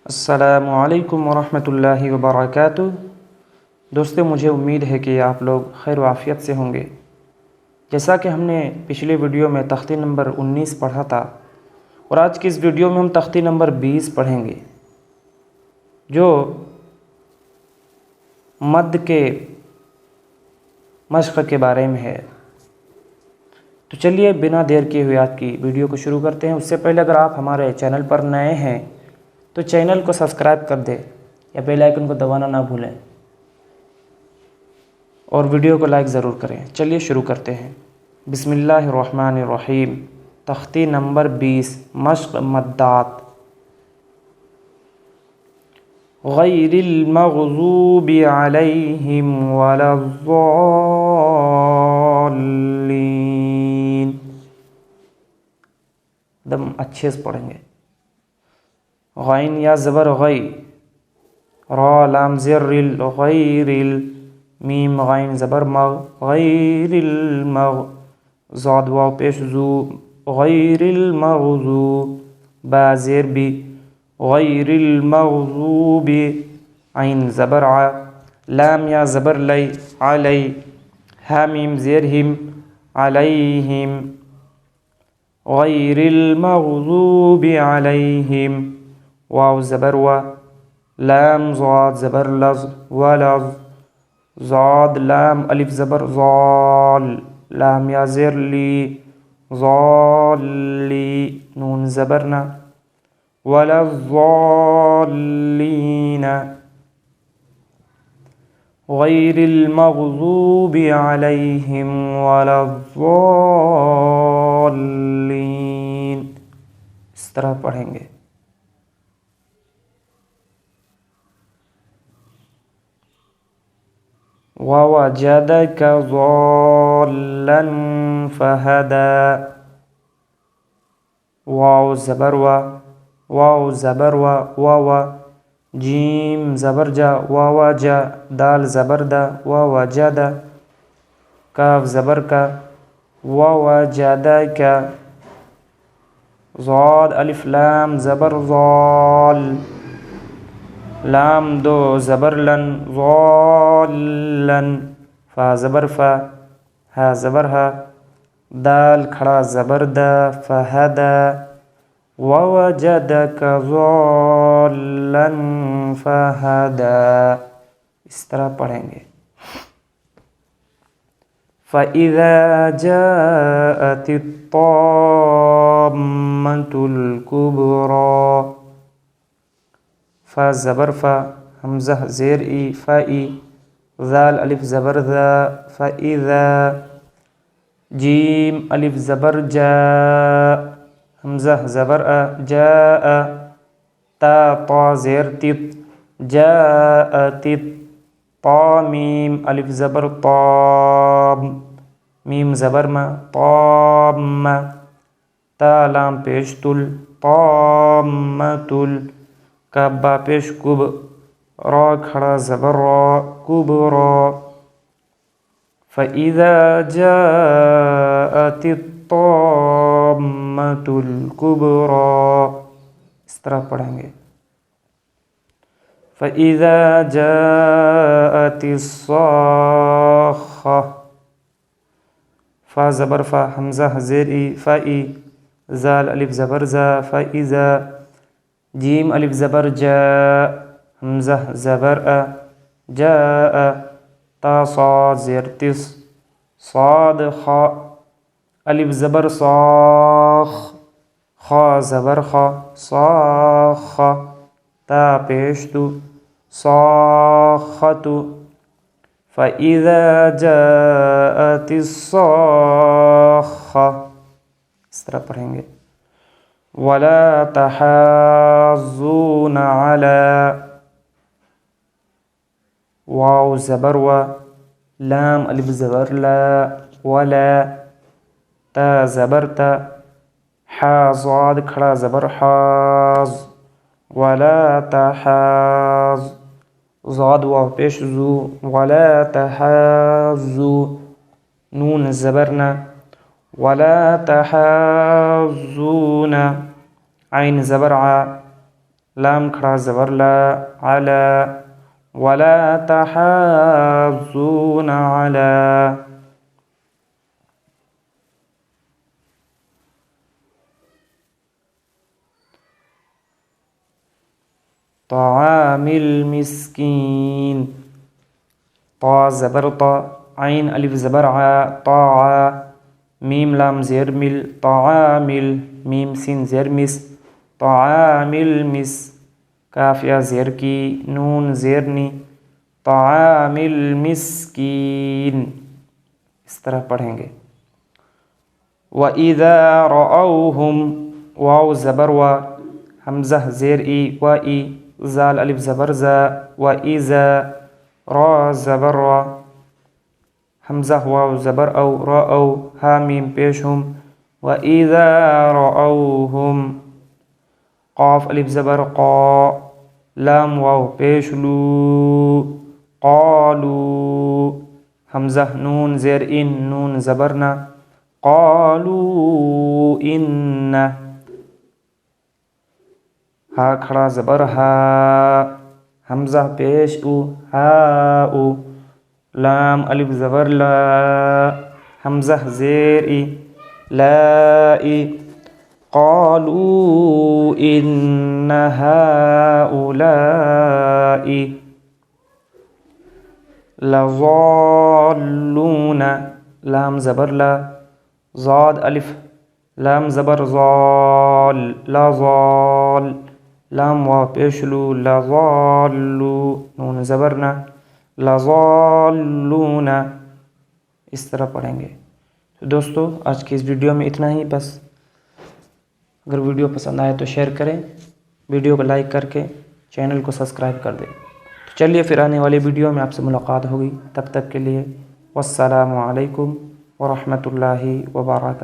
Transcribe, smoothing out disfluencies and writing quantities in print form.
السلام علیکم ورحمۃ اللہ وبرکاتہ۔ دوستو، مجھے امید ہے کہ آپ لوگ خیر و عافیت سے ہوں گے۔ جیسا کہ ہم نے پچھلے ویڈیو میں تختی نمبر 19 پڑھا تھا، اور آج کی اس ویڈیو میں ہم تختی نمبر 20 پڑھیں گے، جو مد کے مشق کے بارے میں ہے۔ تو چلیے بنا دیر کیے ہوئے آج کی ویڈیو کو شروع کرتے ہیں۔ اس سے پہلے اگر آپ ہمارے چینل پر نئے ہیں تو چینل کو سبسکرائب کر دیں یا بیل آئیکن کو دبانا نہ بھولیں، اور ویڈیو کو لائک ضرور کریں۔ چلیے شروع کرتے ہیں۔ بسم اللہ الرحمن الرحیم۔ تختی نمبر 20، مشق مدات۔ غیر المغضوب علیہم ولا الضالین۔ دم اچھے سے پڑھیں گے۔ غین یا زبر غی، را لام زر ال، غیر ال، میم غین زبر مغ، غیر المغ، زاد واو پیش زو، غیر المغضوب، با زیر بی، غیر المغضوب، عین زبر ع، لام یا زبر لی، علی، ہا میم زیر ہم، علیہم، غیر المغضوب علیہم، واو زبر و، لام ضاد زبر لظ، ولظ، ضاد لام الف زبر ضال، لام یا زیر لی، ضالی، نون زبرنا، ولا الضالین، غیر المغضوب علیہم ولا الضالین۔ اس طرح پڑھیں گے۔ ووجدك ضالا فهدى، واو زبر و، واو زبر و، واو، جیم زبر جا، واو جا، دال زبر دا، واو جدا، کاف زبر کا، ووجدك، ضاد الف لام زبر ضال، لام دو زبر لن، ضالن، فا زبر فا، ہا زبر ہا، دال کھڑا زبر دا، فہدا، ووجدك ضالا فہدا۔ اس طرح پڑھیں گے۔ فَإِذَا جَاءَتِ الطَّامَّةُ الْكُبْرَى، فا زبر فا، حمزہ زیر ای، فائی، ذال الف زبر ذا، فَإِذَا، جیم الف زبر جا، حمزہ زبر ا، جاء، تا طا زیر تت، جاءت، طا میم الف زبر طاب، میم زبر ما، طام، تا لام پیش تل، طامتل، کاف با پیش کب، را کھڑا زبر را، کبرا، فَإِذَا جَاءَتِ الطَّامَّةُ الْكُبْرَى۔ اس طرح پڑھیں گے۔ فَإِذَا جَاءَتِ الصَّاخَّةُ، فا زبر فا، حمزہ زیر ای، فائی، ذال الف زبر زا، فَإِذَا، جیم الف زبر جا، حمزہ زبر ا، جاء، تا صاد زیر تس، صاد خا، الف زبر صاخ، خا زبر خا، صاخ، تا پیش تو، صاخت، فَإِذَا جَاءَتِ الصَّاخَّةُ۔ اس طرح پڑھیں گے۔ وَلَا تَحَاضُّونَ عَلَى، واو زبر و، لام الف زبر لا، ولا، تا زبر تا، حا ضاد کھڑا زبر حاض، ولا تحاض، ضاد واو پیش زو، ولا تحاضو، نون زبرنا، ولا تحاضون، عین زبر ع، لام کھڑا زبر لا علی ولا تحاضون علی طعام المسکین طا زبر طا عین الف زبر ع طاع میم لام زیر مل طعامل میم سین زیر مس طعامل مس کاف یا زیر کی نون زیر نی طعامل مسکین اس طرح پڑھیں گے وَإِذَا رَأَوْهُمْ واو زبر و حمزہ زیر ای و ای زال الف زبر زا وَإِذَا را زبر را حمزہ واو زبر او را او ہا میم پیش ہم وَإِذَا رَأَوْهُمْ قاف الف زبر قا لام واو پیش لو قالوا حمزہ نون زیر ان نون زبرنا قالوا ان ہا کھڑا زبر ہا حمزہ پیش او ہا او لام الف زبر لا حمزہ زیر ای لا ای قالوا ان هؤلاء لضالون لام زبر لا زاد الف لام زبر ضال لا ضال لام واو پیشلو لضالو نون زبرنا لضالون اس طرح پڑھیں گے. تو دوستو آج کی اس ویڈیو میں اتنا ہی بس. اگر ویڈیو پسند آئے تو شیئر کریں, ویڈیو کو لائک کر کے چینل کو سبسکرائب کر دیں. تو چلیے پھر آنے والی ویڈیو میں آپ سے ملاقات ہوگی. تب تک کے لیے والسلام علیکم ورحمۃ اللہ وبرکاتہ.